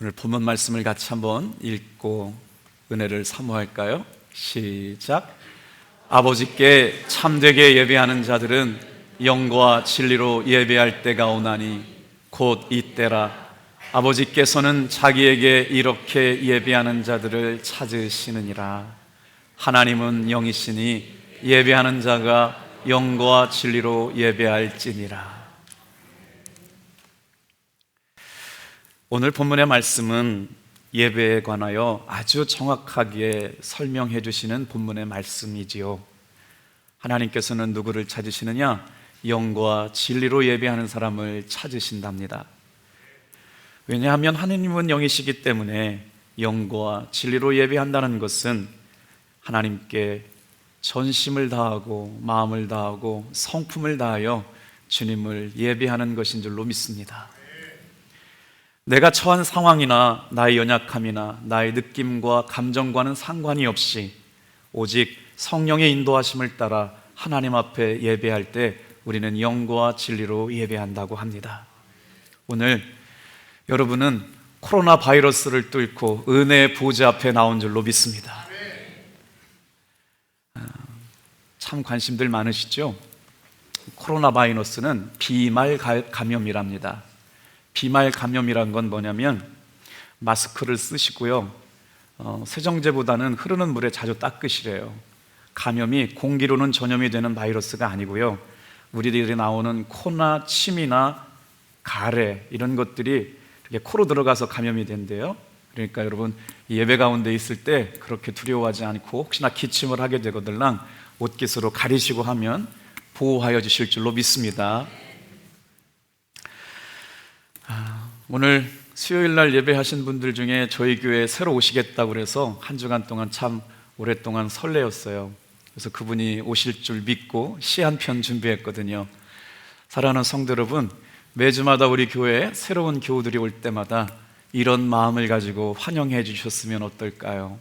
오늘 본문 말씀을 같이 한번 읽고 은혜를 사모할까요? 시작. 아버지께 참되게 예배하는 자들은 영과 진리로 예배할 때가 오나니 곧 이때라. 아버지께서는 자기에게 이렇게 예배하는 자들을 찾으시느니라. 하나님은 영이시니 예배하는 자가 영과 진리로 예배할지니라. 오늘 본문의 말씀은 예배에 관하여 아주 정확하게 설명해 주시는 본문의 말씀이지요. 하나님께서는 누구를 찾으시느냐? 영과 진리로 예배하는 사람을 찾으신답니다. 왜냐하면 하나님은 영이시기 때문에 영과 진리로 예배한다는 것은 하나님께 전심을 다하고 마음을 다하고 성품을 다하여 주님을 예배하는 것인 줄로 믿습니다. 내가 처한 상황이나 나의 연약함이나 나의 느낌과 감정과는 상관이 없이 오직 성령의 인도하심을 따라 하나님 앞에 예배할 때 우리는 영과 진리로 예배한다고 합니다. 오늘 여러분은 코로나 바이러스를 뚫고 은혜의 보좌 앞에 나온 줄로 믿습니다. 참 관심들 많으시죠? 코로나 바이러스는 비말 감염이랍니다. 비말 감염이란 건 뭐냐면 마스크를 쓰시고요, 세정제보다는 흐르는 물에 자주 닦으시래요. 감염이 공기로는 전염이 되는 바이러스가 아니고요, 우리들이 나오는 코나 침이나 가래 이런 것들이 이렇게 코로 들어가서 감염이 된대요. 그러니까 여러분 예배 가운데 있을 때 그렇게 두려워하지 않고 혹시나 기침을 하게 되거들랑 옷깃으로 가리시고 하면 보호하여 주실 줄로 믿습니다. 오늘 수요일 날 예배하신 분들 중에 저희 교회에 새로 오시겠다고 그래서 한 주간 동안 참 오랫동안 설레었어요. 그래서 그분이 오실 줄 믿고 시 한 편 준비했거든요. 사랑하는 성도 여러분, 매주마다 우리 교회에 새로운 교우들이 올 때마다 이런 마음을 가지고 환영해 주셨으면 어떨까요?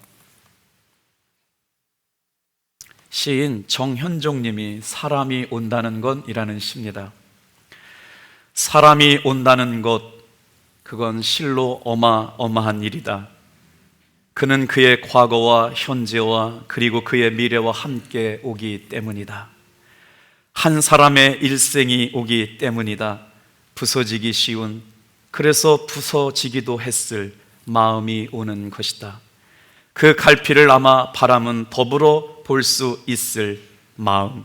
시인 정현종 님이 사람이 온다는 건 이라는 시입니다. 사람이 온다는 것, 그건 실로 어마어마한 일이다. 그는 그의 과거와 현재와 그리고 그의 미래와 함께 오기 때문이다. 한 사람의 일생이 오기 때문이다. 부서지기 쉬운, 그래서 부서지기도 했을 마음이 오는 것이다. 그 갈피를 아마 바람은 더불어 볼 수 있을 마음,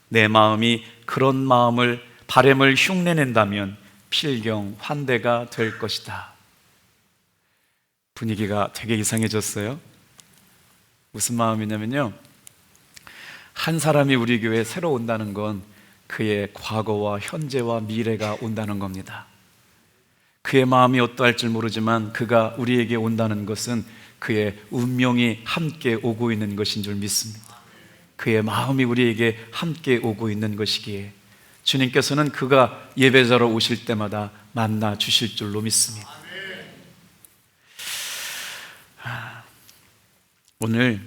내 마음이 그런 마음을 바람을 흉내낸다면 필경 환대가 될 것이다. 분위기가 되게 이상해졌어요. 무슨 마음이냐면요, 한 사람이 우리 교회에 새로 온다는 건 그의 과거와 현재와 미래가 온다는 겁니다. 그의 마음이 어떠할지 모르지만 그가 우리에게 온다는 것은 그의 운명이 함께 오고 있는 것인 줄 믿습니다. 그의 마음이 우리에게 함께 오고 있는 것이기에 주님께서는 그가 예배자로 오실 때마다 만나 주실 줄로 믿습니다. 오늘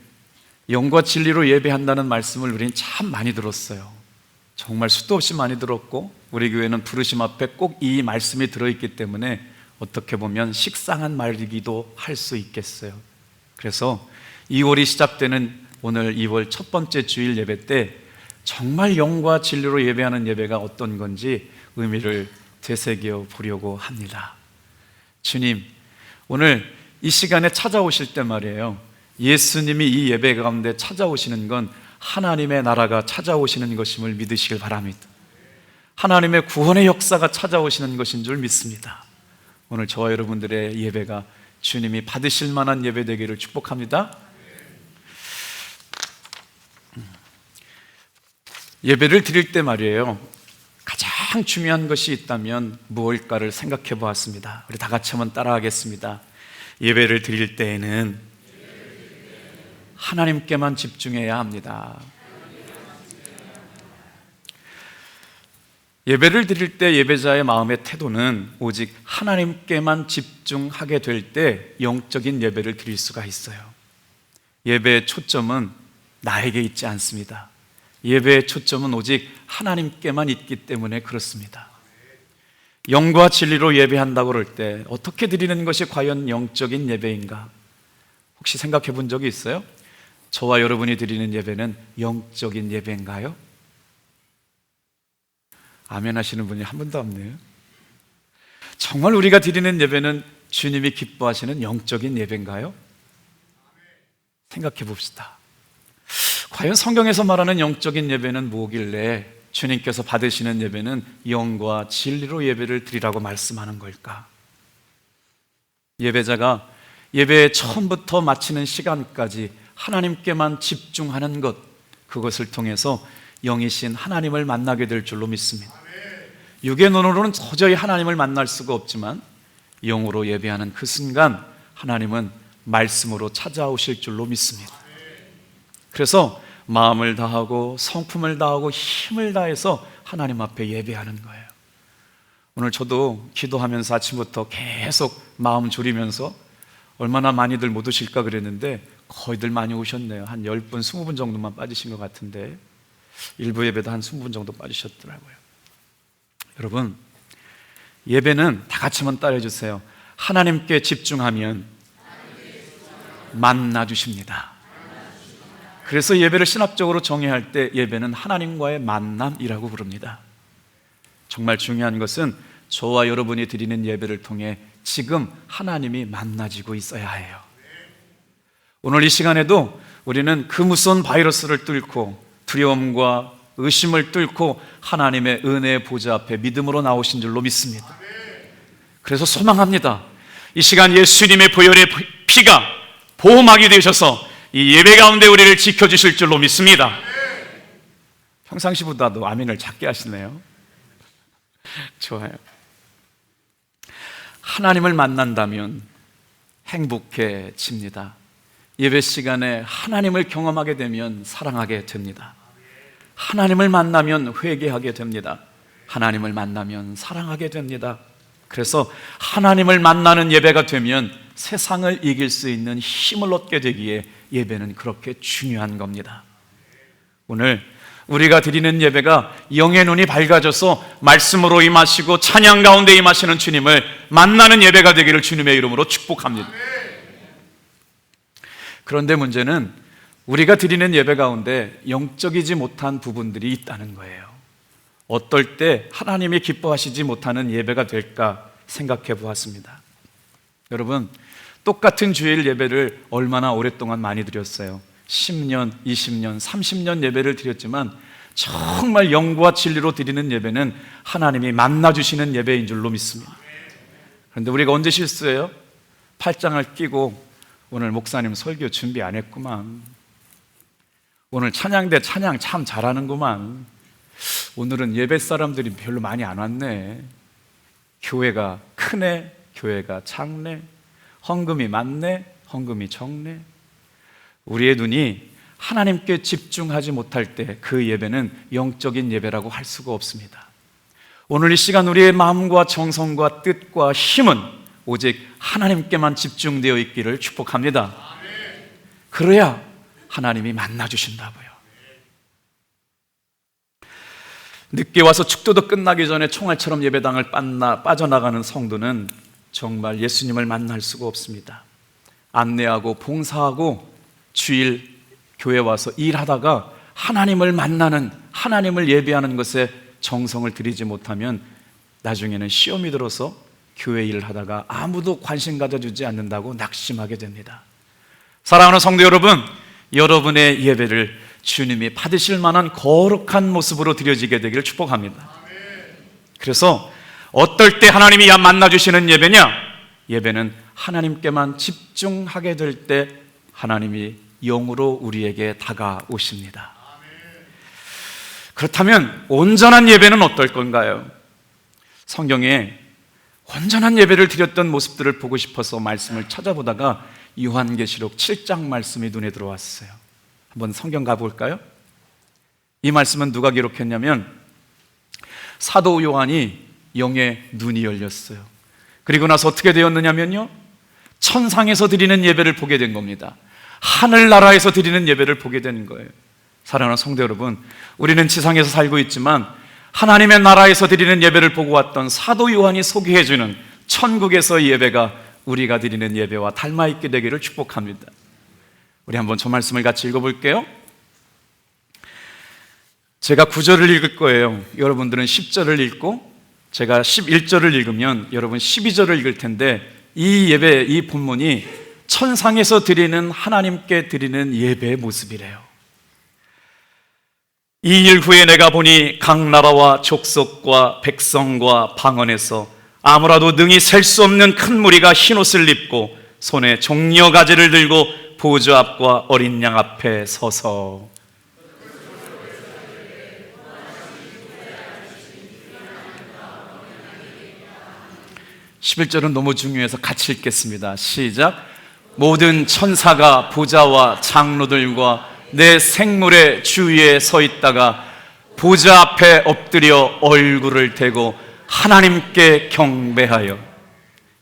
영과 진리로 예배한다는 말씀을 우리는 참 많이 들었어요. 정말 수도 없이 많이 들었고 우리 교회는 부르심 앞에 꼭 이 말씀이 들어있기 때문에 어떻게 보면 식상한 말이기도 할 수 있겠어요. 그래서 2월이 시작되는 오늘 2월 첫 번째 주일 예배 때 정말 영과 진리로 예배하는 예배가 어떤 건지 의미를 되새겨 보려고 합니다. 주님, 오늘 이 시간에 찾아오실 때 말이에요, 예수님이 이 예배 가운데 찾아오시는 건 하나님의 나라가 찾아오시는 것임을 믿으시길 바랍니다. 하나님의 구원의 역사가 찾아오시는 것인 줄 믿습니다. 오늘 저와 여러분들의 예배가 주님이 받으실 만한 예배 되기를 축복합니다. 예배를 드릴 때 말이에요, 가장 중요한 것이 있다면 무엇일까를 생각해 보았습니다. 우리 다 같이 한번 따라하겠습니다. 예배를 드릴 때에는 하나님께만 집중해야 합니다. 예배를 드릴 때 예배자의 마음의 태도는 오직 하나님께만 집중하게 될 때 영적인 예배를 드릴 수가 있어요. 예배의 초점은 나에게 있지 않습니다. 예배의 초점은 오직 하나님께만 있기 때문에 그렇습니다. 영과 진리로 예배한다고 그럴 때 어떻게 드리는 것이 과연 영적인 예배인가? 혹시 생각해 본 적이 있어요? 저와 여러분이 드리는 예배는 영적인 예배인가요? 아멘 하시는 분이 한 분도 없네요. 정말 우리가 드리는 예배는 주님이 기뻐하시는 영적인 예배인가요? 생각해 봅시다. 과연 성경에서 말하는 영적인 예배는 뭐길래 주님께서 받으시는 예배는 영과 진리로 예배를 드리라고 말씀하는 걸까? 예배자가 예배의 처음부터 마치는 시간까지 하나님께만 집중하는 것, 그것을 통해서 영이신 하나님을 만나게 될 줄로 믿습니다. 육의 눈으로는 도저히 하나님을 만날 수가 없지만 영으로 예배하는 그 순간 하나님은 말씀으로 찾아오실 줄로 믿습니다. 그래서 마음을 다하고 성품을 다하고 힘을 다해서 하나님 앞에 예배하는 거예요. 오늘 저도 기도하면서 아침부터 계속 마음 졸이면서 얼마나 많이들 못 오실까 그랬는데 거의들 많이 오셨네요. 한 10분, 20분 정도만 빠지신 것 같은데 일부 예배도 한 20분 정도 빠지셨더라고요. 여러분, 예배는 다 같이 한번 따라해 주세요. 하나님께 집중하면 만나 주십니다. 그래서 예배를 신학적으로 정의할 때 예배는 하나님과의 만남이라고 부릅니다. 정말 중요한 것은 저와 여러분이 드리는 예배를 통해 지금 하나님이 만나지고 있어야 해요. 오늘 이 시간에도 우리는 그 무서운 바이러스를 뚫고 두려움과 의심을 뚫고 하나님의 은혜의 보좌 앞에 믿음으로 나오신 줄로 믿습니다. 그래서 소망합니다. 이 시간 예수님의 보혈의 피가 보호막이 되셔서 이 예배 가운데 우리를 지켜주실 줄로 믿습니다. 평상시보다도 아멘을 작게 하시네요. 좋아요. 하나님을 만난다면 행복해집니다. 예배 시간에 하나님을 경험하게 되면 사랑하게 됩니다. 하나님을 만나면 회개하게 됩니다. 하나님을 만나면 사랑하게 됩니다. 그래서 하나님을 만나는 예배가 되면 세상을 이길 수 있는 힘을 얻게 되기에 예배는 그렇게 중요한 겁니다. 오늘 우리가 드리는 예배가 영의 눈이 밝아져서 말씀으로 임하시고 찬양 가운데 임하시는 주님을 만나는 예배가 되기를 주님의 이름으로 축복합니다. 그런데 문제는 우리가 드리는 예배 가운데 영적이지 못한 부분들이 있다는 거예요. 어떨 때 하나님이 기뻐하시지 못하는 예배가 될까 생각해 보았습니다. 여러분, 똑같은 주일 예배를 얼마나 오랫동안 많이 드렸어요. 10년, 20년, 30년 예배를 드렸지만 정말 영과 진리로 드리는 예배는 하나님이 만나주시는 예배인 줄로 믿습니다. 그런데 우리가 언제 실수해요? 팔짱을 끼고 오늘 목사님 설교 준비 안 했구만, 오늘 찬양대 찬양 참 잘하는구만, 오늘은 예배 사람들이 별로 많이 안 왔네, 교회가 크네, 교회가 작네, 헌금이 많네, 헌금이 적네. 우리의 눈이 하나님께 집중하지 못할 때 그 예배는 영적인 예배라고 할 수가 없습니다. 오늘 이 시간 우리의 마음과 정성과 뜻과 힘은 오직 하나님께만 집중되어 있기를 축복합니다. 그래야 하나님이 만나주신다고요. 늦게 와서 축도도 끝나기 전에 총알처럼 예배당을 빠져나가는 성도는 정말 예수님을 만날 수가 없습니다. 안내하고 봉사하고 주일 교회 와서 일하다가 하나님을 만나는, 하나님을 예배하는 것에 정성을 들이지 못하면 나중에는 시험이 들어서 교회 일을 하다가 아무도 관심 가져주지 않는다고 낙심하게 됩니다. 사랑하는 성도 여러분, 여러분의 예배를 주님이 받으실 만한 거룩한 모습으로 드려지게 되기를 축복합니다. 그래서 어떨 때 하나님이 만나주시는 예배냐? 예배는 하나님께만 집중하게 될 때 하나님이 영으로 우리에게 다가오십니다. 그렇다면 온전한 예배는 어떨 건가요? 성경에 온전한 예배를 드렸던 모습들을 보고 싶어서 말씀을 찾아보다가 요한계시록 7장 말씀이 눈에 들어왔어요. 한번 성경 가볼까요? 이 말씀은 누가 기록했냐면 사도 요한이 영의 눈이 열렸어요. 그리고 나서 어떻게 되었느냐면요, 천상에서 드리는 예배를 보게 된 겁니다. 하늘나라에서 드리는 예배를 보게 되는 거예요. 사랑하는 성도 여러분, 우리는 지상에서 살고 있지만 하나님의 나라에서 드리는 예배를 보고 왔던 사도 요한이 소개해주는 천국에서의 예배가 우리가 드리는 예배와 닮아있게 되기를 축복합니다. 우리 한번 저 말씀을 같이 읽어볼게요. 제가 9절을 읽을 거예요. 여러분들은 10절을 읽고 제가 11절을 읽으면 여러분 12절을 읽을 텐데, 이 예배, 이 본문이 천상에서 드리는, 하나님께 드리는 예배의 모습이래요. 이 일 후에 내가 보니 각 나라와 족속과 백성과 방언에서 아무라도 능히 셀 수 없는 큰 무리가 흰옷을 입고 손에 종려 가지를 들고 보좌 앞과 어린 양 앞에 서서, 11절은 너무 중요해서 같이 읽겠습니다. 시작. 모든 천사가 보좌와 장로들과 내 생물의 주위에 서 있다가 보좌 앞에 엎드려 얼굴을 대고 하나님께 경배하여,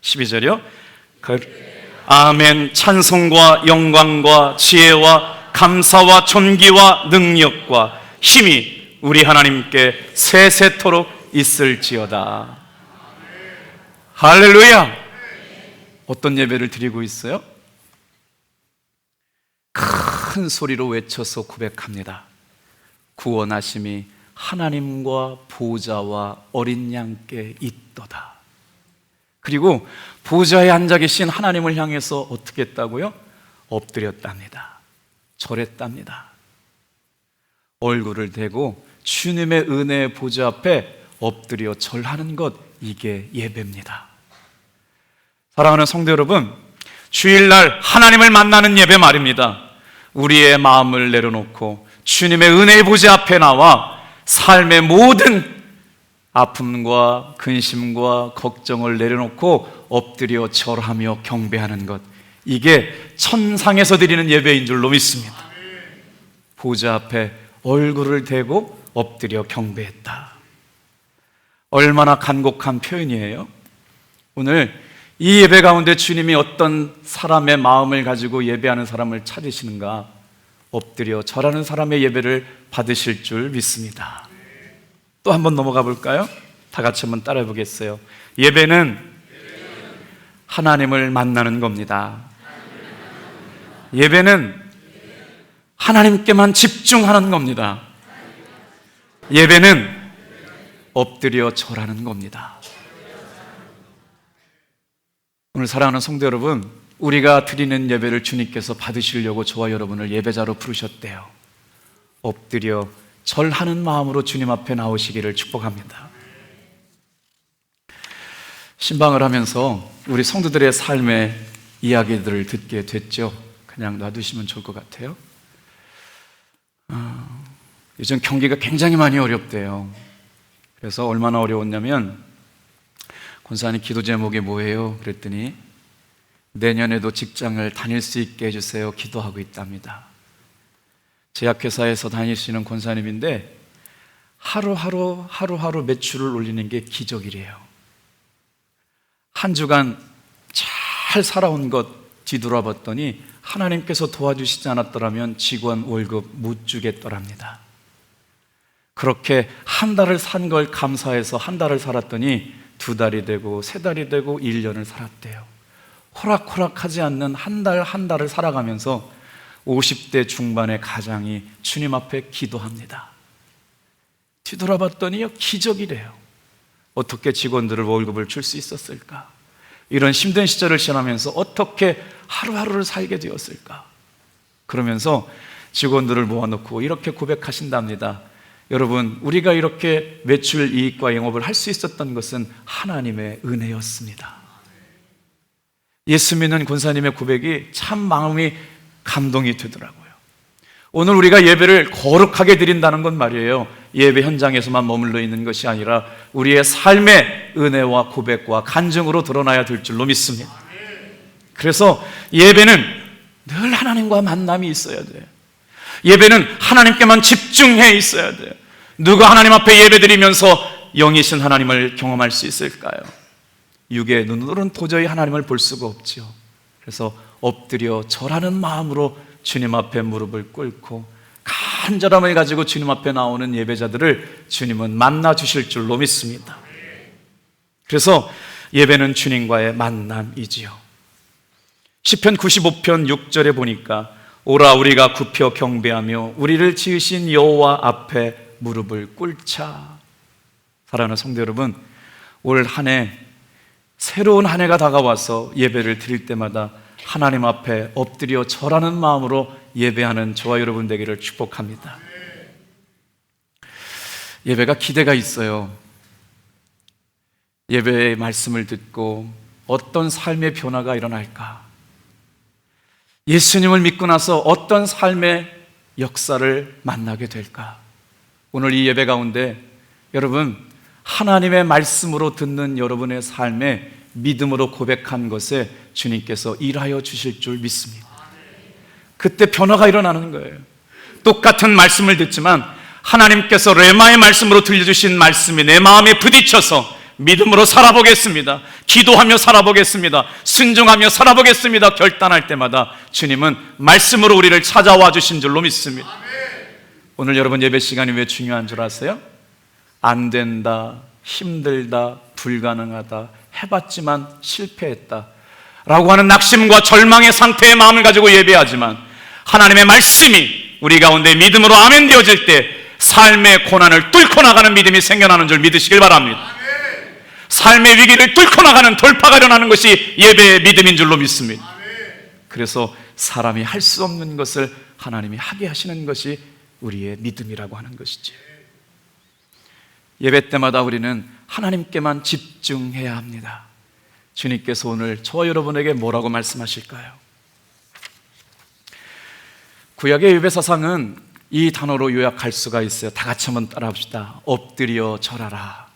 12절이요. 아멘. 찬송과 영광과 지혜와 감사와 존귀와 능력과 힘이 우리 하나님께 세세토록 있을지어다. 할렐루야. 어떤 예배를 드리고 있어요? 큰 소리로 외쳐서 고백합니다. 구원하심이 하나님과 보좌와 어린 양께 있도다. 그리고 보좌에 앉아 계신 하나님을 향해서 어떻게 했다고요? 엎드렸답니다. 절했답니다. 얼굴을 대고 주님의 은혜의 보좌 앞에 엎드려 절하는 것, 이게 예배입니다. 사랑하는 성도 여러분, 주일날 하나님을 만나는 예배 말입니다. 우리의 마음을 내려놓고 주님의 은혜의 보좌 앞에 나와 삶의 모든 아픔과 근심과 걱정을 내려놓고 엎드려 절하며 경배하는 것, 이게 천상에서 드리는 예배인 줄로 믿습니다. 보좌 앞에 얼굴을 대고 엎드려 경배했다. 얼마나 간곡한 표현이에요. 오늘 이 예배 가운데 주님이 어떤 사람의 마음을 가지고 예배하는 사람을 찾으시는가, 엎드려 절하는 사람의 예배를 받으실 줄 믿습니다. 또 한번 넘어가 볼까요? 다 같이 한번 따라해 보겠어요. 예배는 하나님을 만나는 겁니다. 예배는 하나님께만 집중하는 겁니다. 예배는 엎드려 절하는 겁니다. 오늘 사랑하는 성도 여러분, 우리가 드리는 예배를 주님께서 받으시려고 저와 여러분을 예배자로 부르셨대요. 엎드려 절하는 마음으로 주님 앞에 나오시기를 축복합니다. 신방을 하면서 우리 성도들의 삶의 이야기들을 듣게 됐죠. 그냥 놔두시면 좋을 것 같아요. 요즘 경기가 굉장히 많이 어렵대요. 그래서 얼마나 어려웠냐면, 권사님 기도 제목이 뭐예요? 그랬더니 내년에도 직장을 다닐 수 있게 해주세요, 기도하고 있답니다. 제약회사에서 다니시는 권사님인데 하루하루 매출을 올리는 게 기적이래요. 한 주간 잘 살아온 것 뒤돌아봤더니 하나님께서 도와주시지 않았더라면 직원 월급 못 주겠더랍니다. 그렇게 한 달을 산 걸 감사해서 한 달을 살았더니 2달이 되고 3달이 되고 1년을 살았대요. 호락호락하지 않는 한 달 한 달을 살아가면서 50대 중반의 가장이 주님 앞에 기도합니다. 뒤돌아봤더니요, 기적이래요. 어떻게 직원들을 월급을 줄 수 있었을까? 이런 힘든 시절을 지나면서 어떻게 하루하루를 살게 되었을까? 그러면서 직원들을 모아놓고 이렇게 고백하신답니다. 여러분, 우리가 이렇게 매출 이익과 영업을 할 수 있었던 것은 하나님의 은혜였습니다. 예수 믿는 권사님의 고백이 참 마음이 감동이 되더라고요. 오늘 우리가 예배를 거룩하게 드린다는 건 말이에요, 예배 현장에서만 머물러 있는 것이 아니라 우리의 삶의 은혜와 고백과 간증으로 드러나야 될 줄로 믿습니다. 그래서 예배는 늘 하나님과 만남이 있어야 돼요. 예배는 하나님께만 집중해 있어야 돼요. 누가 하나님 앞에 예배드리면서 영이신 하나님을 경험할 수 있을까요? 육의 눈으로는 도저히 하나님을 볼 수가 없죠. 그래서 엎드려 절하는 마음으로 주님 앞에 무릎을 꿇고 간절함을 가지고 주님 앞에 나오는 예배자들을 주님은 만나 주실 줄로 믿습니다. 그래서 예배는 주님과의 만남이지요. 시편 95편 6절에 보니까 오라 우리가 굽혀 경배하며 우리를 지으신 여호와 앞에 무릎을 꿇자. 사랑하는 성도 여러분, 올 한 해 새로운 한 해가 다가와서 예배를 드릴 때마다 하나님 앞에 엎드려 절하는 마음으로 예배하는 저와 여러분 되기를 축복합니다. 예배가 기대가 있어요. 예배의 말씀을 듣고 어떤 삶의 변화가 일어날까? 예수님을 믿고 나서 어떤 삶의 역사를 만나게 될까? 오늘 이 예배 가운데 여러분, 하나님의 말씀으로 듣는 여러분의 삶에 믿음으로 고백한 것에 주님께서 일하여 주실 줄 믿습니다. 그때 변화가 일어나는 거예요. 똑같은 말씀을 듣지만 하나님께서 레마의 말씀으로 들려주신 말씀이 내 마음에 부딪혀서 믿음으로 살아보겠습니다, 기도하며 살아보겠습니다, 순종하며 살아보겠습니다 결단할 때마다 주님은 말씀으로 우리를 찾아와 주신 줄로 믿습니다. 오늘 여러분 예배 시간이 왜 중요한 줄 아세요? 안 된다, 힘들다, 불가능하다, 해봤지만 실패했다 라고 하는 낙심과 절망의 상태의 마음을 가지고 예배하지만 하나님의 말씀이 우리 가운데 믿음으로 아멘 되어질 때 삶의 고난을 뚫고 나가는 믿음이 생겨나는 줄 믿으시길 바랍니다. 삶의 위기를 뚫고 나가는 돌파가 일어나는 것이 예배의 믿음인 줄로 믿습니다. 그래서 사람이 할 수 없는 것을 하나님이 하게 하시는 것이 우리의 믿음이라고 하는 것이죠. 예배 때마다 우리는 하나님께만 집중해야 합니다. 주님께서 오늘 저와 여러분에게 뭐라고 말씀하실까요? 구약의 예배 사상은 이 단어로 요약할 수가 있어요. 다 같이 한번 따라합시다. 엎드려 절하라.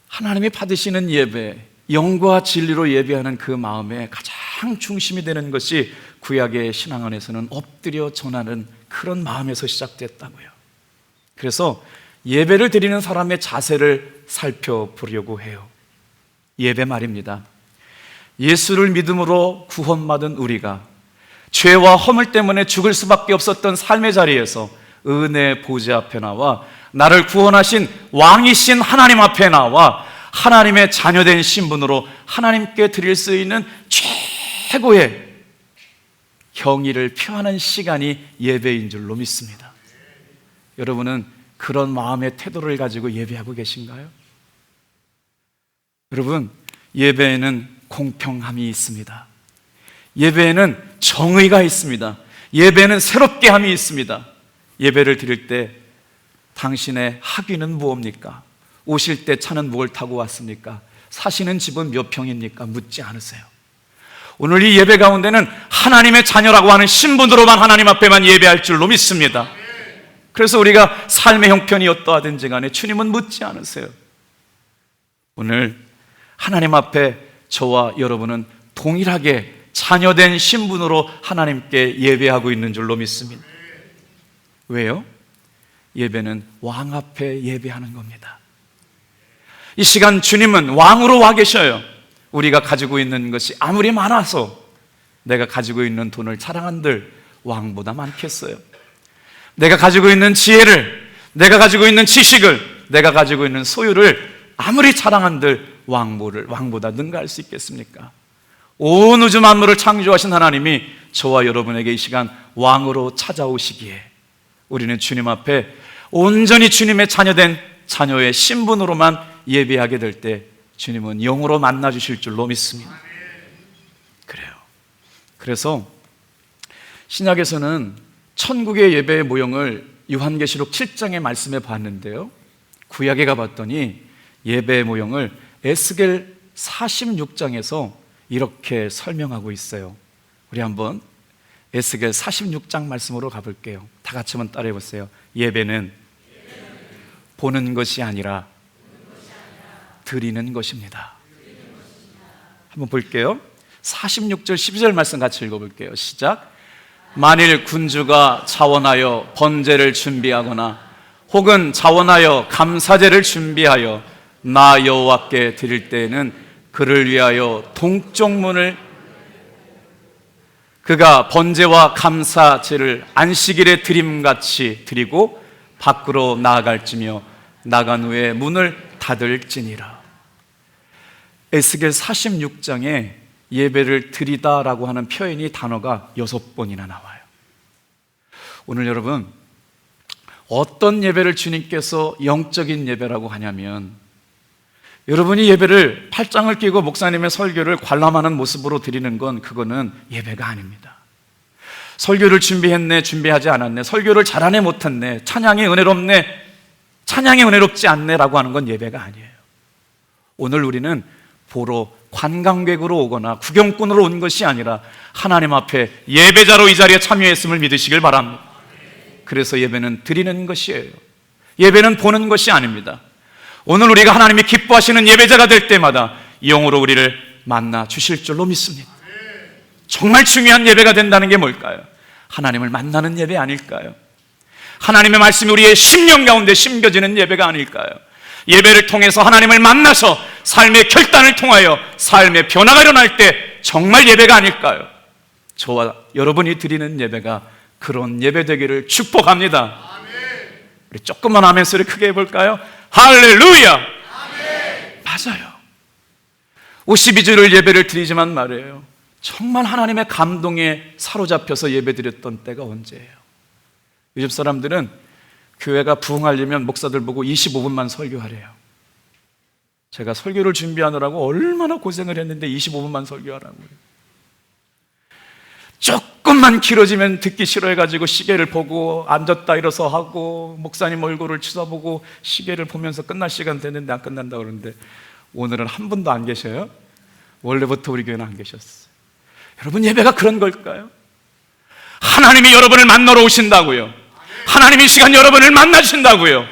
하나님이 받으시는 예배, 영과 진리로 예배하는 그 마음의 가장 중심이 되는 것이 구약의 신앙 안에서는 엎드려 전하는 그런 마음에서 시작됐다고요. 그래서 예배를 드리는 사람의 자세를 살펴보려고 해요. 예배 말입니다. 예수를 믿음으로 구원받은 우리가 죄와 허물 때문에 죽을 수밖에 없었던 삶의 자리에서 은혜 보좌 앞에 나와 나를 구원하신 왕이신 하나님 앞에 나와 하나님의 자녀된 신분으로 하나님께 드릴 수 있는 최고의 경의를 표하는 시간이 예배인 줄로 믿습니다. 여러분은 그런 마음의 태도를 가지고 예배하고 계신가요? 여러분, 예배에는 공평함이 있습니다. 예배에는 정의가 있습니다. 예배에는 새롭게 함이 있습니다. 예배를 드릴 때 당신의 학위는 무엇입니까? 오실 때 차는 뭘 타고 왔습니까? 사시는 집은 몇 평입니까? 묻지 않으세요. 오늘 이 예배 가운데는 하나님의 자녀라고 하는 신분으로만 하나님 앞에만 예배할 줄로 믿습니다. 그래서 우리가 삶의 형편이 어떠하든지 간에 주님은 묻지 않으세요. 오늘 하나님 앞에 저와 여러분은 동일하게 자녀된 신분으로 하나님께 예배하고 있는 줄로 믿습니다. 왜요? 예배는 왕 앞에 예배하는 겁니다. 이 시간 주님은 왕으로 와 계셔요. 우리가 가지고 있는 것이 아무리 많아서 내가 가지고 있는 돈을 자랑한들 왕보다 많겠어요? 내가 가지고 있는 지혜를, 내가 가지고 있는 지식을, 내가 가지고 있는 소유를 아무리 자랑한들 왕보다 능가할 수 있겠습니까? 온 우주 만물을 창조하신 하나님이 저와 여러분에게 이 시간 왕으로 찾아오시기에 우리는 주님 앞에 온전히 주님의 자녀된 자녀의 신분으로만 예배하게 될 때 주님은 영으로 만나 주실 줄로 믿습니다. 그래요. 그래서 신약에서는 천국의 예배의 모형을 요한계시록 7장의 말씀에 봤는데요, 구약에 가봤더니 예배의 모형을 에스겔 46장에서 이렇게 설명하고 있어요. 우리 한번 에스겔 46장 말씀으로 가볼게요. 다 같이 한번 따라해 보세요. 예배는 보는 것이 아니라 드리는 것입니다. 한번 볼게요. 46절 12절 말씀 같이 읽어볼게요. 시작. 만일 군주가 자원하여 번제를 준비하거나 혹은 자원하여 감사제를 준비하여 나 여호와께 드릴 때에는 그를 위하여 동쪽 문을 그가 번제와 감사제를 안식일에 드림같이 드리고 밖으로 나아갈지며 나간 후에 문을 닫을지니라. 에스겔 46장에 예배를 드리다라고 하는 표현이 단어가 6번이나 나와요. 오늘 여러분, 어떤 예배를 주님께서 영적인 예배라고 하냐면, 여러분이 예배를 팔짱을 끼고 목사님의 설교를 관람하는 모습으로 드리는 건 그거는 예배가 아닙니다. 설교를 준비했네, 준비하지 않았네, 설교를 잘하네, 못했네, 찬양이 은혜롭네, 찬양이 은혜롭지 않네 라고 하는 건 예배가 아니에요. 오늘 우리는 보러 관광객으로 오거나 구경꾼으로 온 것이 아니라 하나님 앞에 예배자로 이 자리에 참여했음을 믿으시길 바랍니다. 그래서 예배는 드리는 것이에요. 예배는 보는 것이 아닙니다. 오늘 우리가 하나님이 기뻐하시는 예배자가 될 때마다 영으로 우리를 만나 주실 줄로 믿습니다. 정말 중요한 예배가 된다는 게 뭘까요? 하나님을 만나는 예배 아닐까요? 하나님의 말씀이 우리의 심령 가운데 심겨지는 예배가 아닐까요? 예배를 통해서 하나님을 만나서 삶의 결단을 통하여 삶의 변화가 일어날 때 정말 예배가 아닐까요? 저와 여러분이 드리는 예배가 그런 예배 되기를 축복합니다. 우리 조금만 아멘 소리 크게 해볼까요? 할렐루야! 아멘. 맞아요. 52주를 예배를 드리지만 말이에요, 정말 하나님의 감동에 사로잡혀서 예배 드렸던 때가 언제예요? 요즘 사람들은 교회가 부흥하려면 목사들 보고 25분만 설교하래요. 제가 설교를 준비하느라고 얼마나 고생을 했는데 25분만 설교하라고요. 조금만 길어지면 듣기 싫어해가지고 시계를 보고 앉았다 일어서 하고 목사님 얼굴을 쳐다보고 시계를 보면서 끝날 시간 됐는데 안 끝난다고 그러는데 오늘은 한 분도 안 계셔요. 원래부터 우리 교회는 안 계셨어요. 여러분, 예배가 그런 걸까요? 하나님이 여러분을 만나러 오신다고요. 하나님이 이 시간 여러분을 만나신다고요.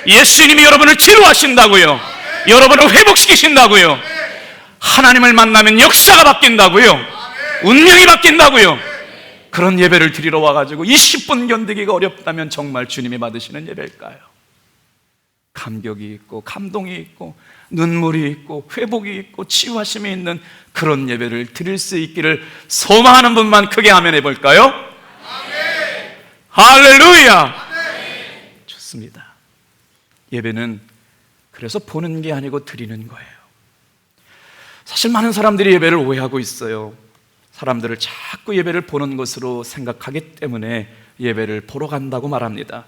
예수님이 여러분을 치료하신다고요. 여러분을 회복시키신다고요. 하나님을 만나면 역사가 바뀐다고요. 운명이 바뀐다고요. 그런 예배를 드리러 와가지고 20분 견디기가 어렵다면 정말 주님이 받으시는 예배일까요? 감격이 있고 감동이 있고 눈물이 있고 회복이 있고 치유하심이 있는 그런 예배를 드릴 수 있기를 소망하는 분만 크게 아멘 해볼까요? 아멘. 할렐루야. 아멘. 좋습니다. 예배는 그래서 보는 게 아니고 드리는 거예요. 사실 많은 사람들이 예배를 오해하고 있어요. 사람들을 자꾸 예배를 보는 것으로 생각하기 때문에 예배를 보러 간다고 말합니다.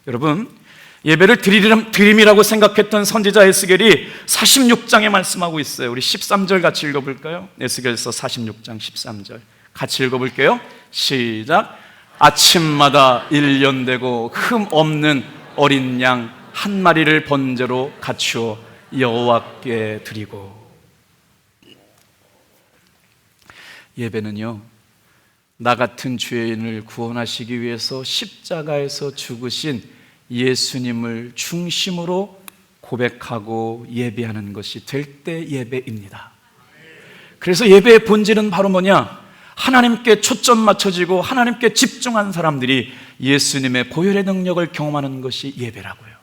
여러분, 예배를 드림이라고 생각했던 선지자 에스겔이 46장에 말씀하고 있어요. 우리 13절 같이 읽어볼까요? 에스겔서 46장 13절 같이 읽어볼게요. 시작. 아침마다 일련되고 흠 없는 어린 양 한 마리를 번제로 갖추어 여호와께 드리고. 예배는요, 나 같은 죄인을 구원하시기 위해서 십자가에서 죽으신 예수님을 중심으로 고백하고 예배하는 것이 될 때 예배입니다. 그래서 예배의 본질은 바로 뭐냐? 하나님께 초점 맞춰지고 하나님께 집중한 사람들이 예수님의 보혈의 능력을 경험하는 것이 예배라고요.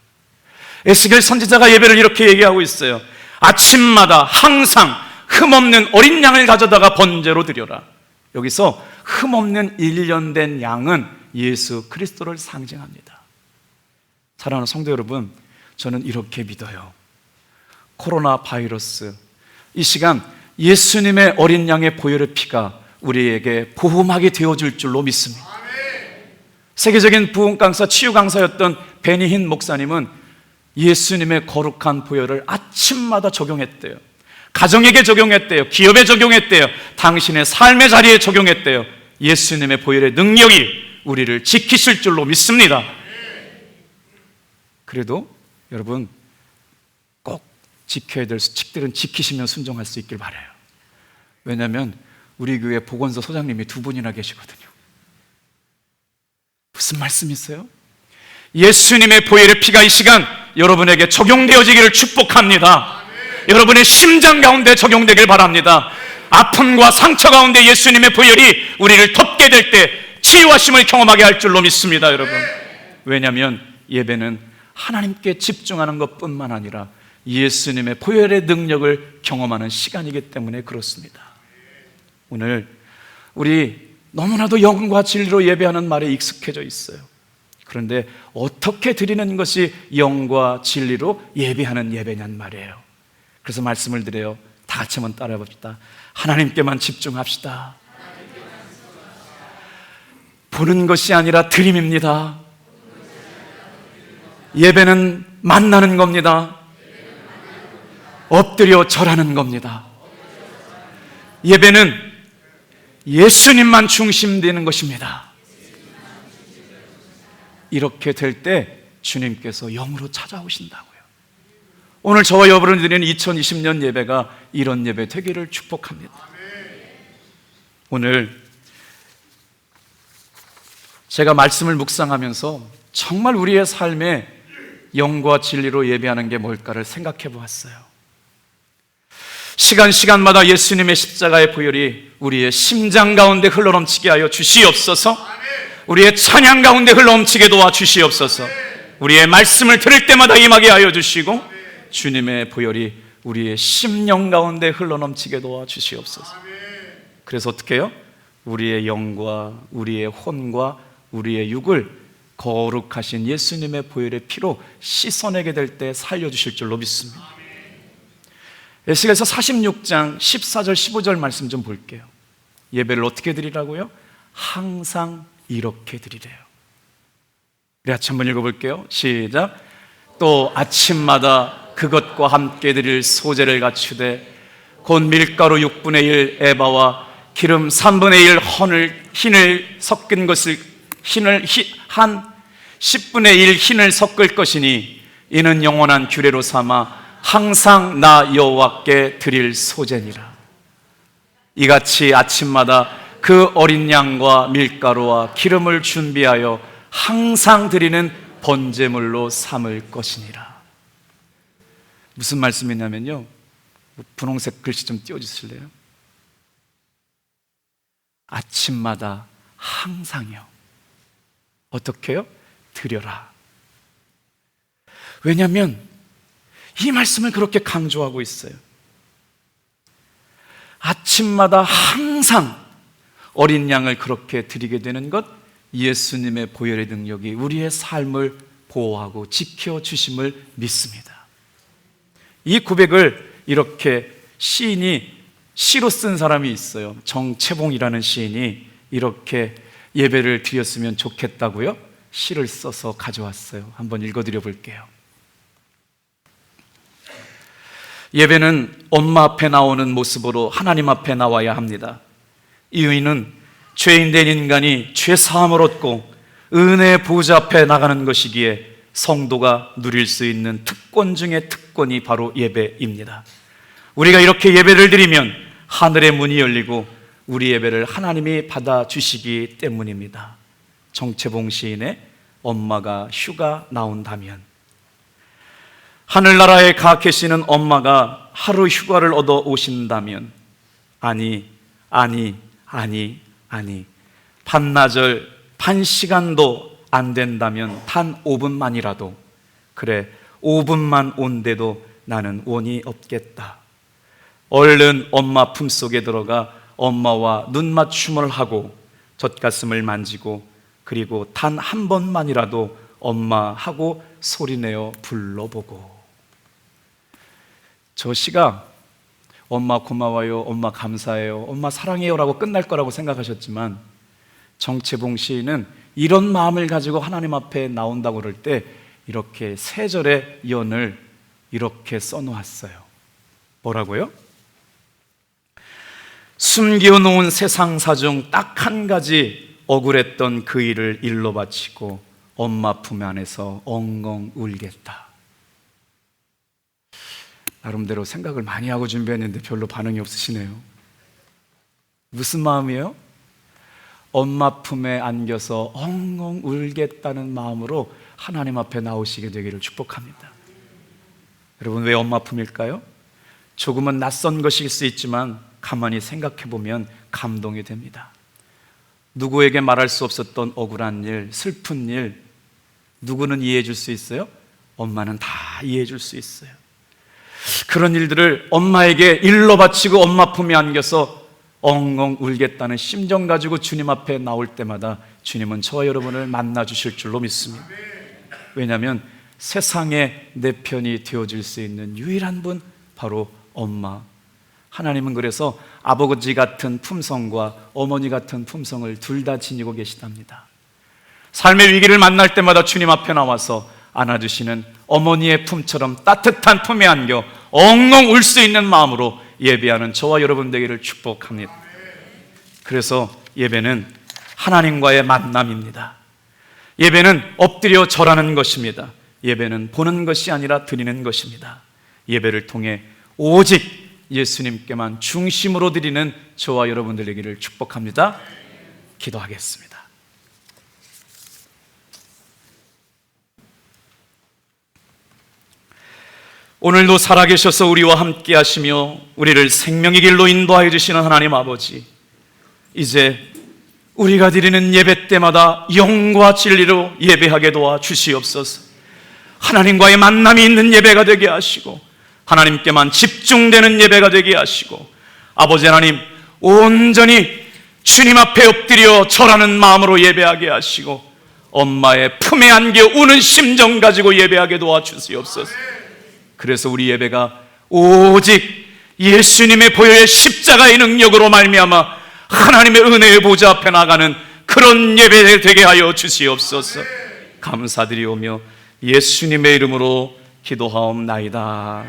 에스겔 선지자가 예배를 이렇게 얘기하고 있어요. 아침마다 항상 흠없는 어린 양을 가져다가 번제로 드려라. 여기서 흠없는 일련된 양은 예수 그리스도를 상징합니다. 사랑하는 성도 여러분, 저는 이렇게 믿어요. 코로나 바이러스, 이 시간 예수님의 어린 양의 보혈의 피가 우리에게 보호막이 되어줄 줄로 믿습니다. 세계적인 부흥 강사, 치유 강사였던 베니힌 목사님은 예수님의 거룩한 보혈을 아침마다 적용했대요. 가정에게 적용했대요. 기업에 적용했대요. 당신의 삶의 자리에 적용했대요. 예수님의 보혈의 능력이 우리를 지키실 줄로 믿습니다. 그래도 여러분, 꼭 지켜야 될 수칙들은 지키시면 순종할 수 있길 바라요. 왜냐하면 우리 교회 보건소 소장님이 2분이나 계시거든요. 무슨 말씀이 있어요? 예수님의 보혈의 피가 이 시간 여러분에게 적용되어지기를 축복합니다. 여러분의 심장 가운데 적용되길 바랍니다. 아픔과 상처 가운데 예수님의 보혈이 우리를 덮게 될 때 치유하심을 경험하게 할 줄로 믿습니다, 여러분. 왜냐하면 예배는 하나님께 집중하는 것뿐만 아니라 예수님의 보혈의 능력을 경험하는 시간이기 때문에 그렇습니다. 오늘 우리 너무나도 영과 진리로 예배하는 말에 익숙해져 있어요. 그런데 어떻게 드리는 것이 영과 진리로 예배하는 예배냔 말이에요. 그래서 말씀을 드려요. 다 같이 한번 따라해 봅시다. 하나님께만 집중합시다. 보는 것이 아니라 드림입니다. 예배는 만나는 겁니다. 엎드려 절하는 겁니다. 예배는 예수님만 중심되는 것입니다. 이렇게 될 때 주님께서 영으로 찾아오신다고요. 오늘 저와 여러분이 드리는 2020년 예배가 이런 예배 되기를 축복합니다. 오늘 제가 말씀을 묵상하면서 정말 우리의 삶에 영과 진리로 예배하는 게 뭘까를 생각해 보았어요. 시간마다 예수님의 십자가의 보혈이 우리의 심장 가운데 흘러넘치게 하여 주시옵소서. 우리의 찬양 가운데 흘러넘치게 도와 주시옵소서. 우리의 말씀을 들을 때마다 임하게 하여 주시고 주님의 보혈이 우리의 심령 가운데 흘러넘치게 도와 주시옵소서. 그래서 어떻게 해요? 우리의 영과 우리의 혼과 우리의 육을 거룩하신 예수님의 보혈의 피로 씻어내게 될 때 살려주실 줄로 믿습니다. 에스겔서 46장 14절 15절 말씀 좀 볼게요. 예배를 어떻게 드리라고요? 항상 이렇게 드리래요. 우리 같이 한번 읽어볼게요. 시작. 또 아침마다 그것과 함께 드릴 소재를 갖추되 곧 밀가루 6분의 1 에바와 기름 3분의 1 흰을 섞은 것을 한 10분의 1 흰을 섞을 것이니 이는 영원한 규례로 삼아 항상 나 여호와께 드릴 소재니라. 이같이 아침마다 그 어린 양과 밀가루와 기름을 준비하여 항상 드리는 번제물로 삼을 것이니라. 무슨 말씀이냐면요, 분홍색 글씨 좀 띄워주실래요? 아침마다 항상요. 어떻게 해요? 드려라. 왜냐하면 이 말씀을 그렇게 강조하고 있어요. 아침마다 항상 어린 양을 그렇게 드리게 되는 것, 예수님의 보혈의 능력이 우리의 삶을 보호하고 지켜주심을 믿습니다. 이 고백을 이렇게 시인이 시로 쓴 사람이 있어요. 정채봉이라는 시인이 이렇게 예배를 드렸으면 좋겠다고요? 시를 써서 가져왔어요. 한번 읽어드려 볼게요. 예배는 엄마 앞에 나오는 모습으로 하나님 앞에 나와야 합니다. 이유는 죄인된 인간이 죄사함을 얻고 은혜의 보좌 앞에 나가는 것이기에 성도가 누릴 수 있는 특권 중에 특권이 바로 예배입니다. 우리가 이렇게 예배를 드리면 하늘의 문이 열리고 우리 예배를 하나님이 받아주시기 때문입니다. 정채봉 시인의 엄마가 휴가 나온다면, 하늘나라에 가 계시는 엄마가 하루 휴가를 얻어 오신다면, 아니 반나절 반시간도 안 된다면 단 5분만이라도, 그래 5분만 온데도 나는 원이 없겠다. 얼른 엄마 품속에 들어가 엄마와 눈맞춤을 하고 젖가슴을 만지고 그리고 단 한 번만이라도 엄마하고 소리내어 불러보고. 저 시가 엄마 고마워요, 엄마 감사해요, 엄마 사랑해요 라고 끝날 거라고 생각하셨지만 정채봉 시인은 이런 마음을 가지고 하나님 앞에 나온다고 그럴 때 이렇게 세 절의 연을 이렇게 써놓았어요. 뭐라고요? 숨겨놓은 세상사 중 딱 한 가지 억울했던 그 일을 일로 바치고 엄마 품 안에서 엉엉 울겠다. 나름대로 생각을 많이 하고 준비했는데 별로 반응이 없으시네요. 무슨 마음이에요? 엄마 품에 안겨서 엉엉 울겠다는 마음으로 하나님 앞에 나오시게 되기를 축복합니다. 여러분, 왜 엄마 품일까요? 조금은 낯선 것일 수 있지만 가만히 생각해 보면 감동이 됩니다. 누구에게 말할 수 없었던 억울한 일, 슬픈 일, 누구는 이해해 줄 수 있어요? 엄마는 다 이해해 줄 수 있어요. 그런 일들을 엄마에게 일러 바치고 엄마 품에 안겨서 엉엉 울겠다는 심정 가지고 주님 앞에 나올 때마다 주님은 저와 여러분을 만나 주실 줄로 믿습니다. 왜냐하면 세상에 내 편이 되어줄 수 있는 유일한 분, 바로 엄마. 하나님은 그래서 아버지 같은 품성과 어머니 같은 품성을 둘 다 지니고 계시답니다. 삶의 위기를 만날 때마다 주님 앞에 나와서 안아주시는 어머니의 품처럼 따뜻한 품에 안겨 엉엉 울 수 있는 마음으로 예배하는 저와 여러분 되기를 축복합니다. 그래서 예배는 하나님과의 만남입니다. 예배는 엎드려 절하는 것입니다. 예배는 보는 것이 아니라 드리는 것입니다. 예배를 통해 오직 예수님께만 중심으로 드리는 저와 여러분들 되기를 축복합니다. 기도하겠습니다. 오늘도 살아계셔서 우리와 함께 하시며 우리를 생명의 길로 인도하여 주시는 하나님 아버지, 이제 우리가 드리는 예배 때마다 영과 진리로 예배하게 도와 주시옵소서. 하나님과의 만남이 있는 예배가 되게 하시고 하나님께만 집중되는 예배가 되게 하시고, 아버지 하나님, 온전히 주님 앞에 엎드려 절하는 마음으로 예배하게 하시고 엄마의 품에 안겨 우는 심정 가지고 예배하게 도와주시옵소서. 그래서 우리 예배가 오직 예수님의 보혈의 십자가의 능력으로 말미암아 하나님의 은혜의 보좌 앞에 나가는 그런 예배 되게 하여 주시옵소서. 감사드리오며 예수님의 이름으로 기도하옵나이다.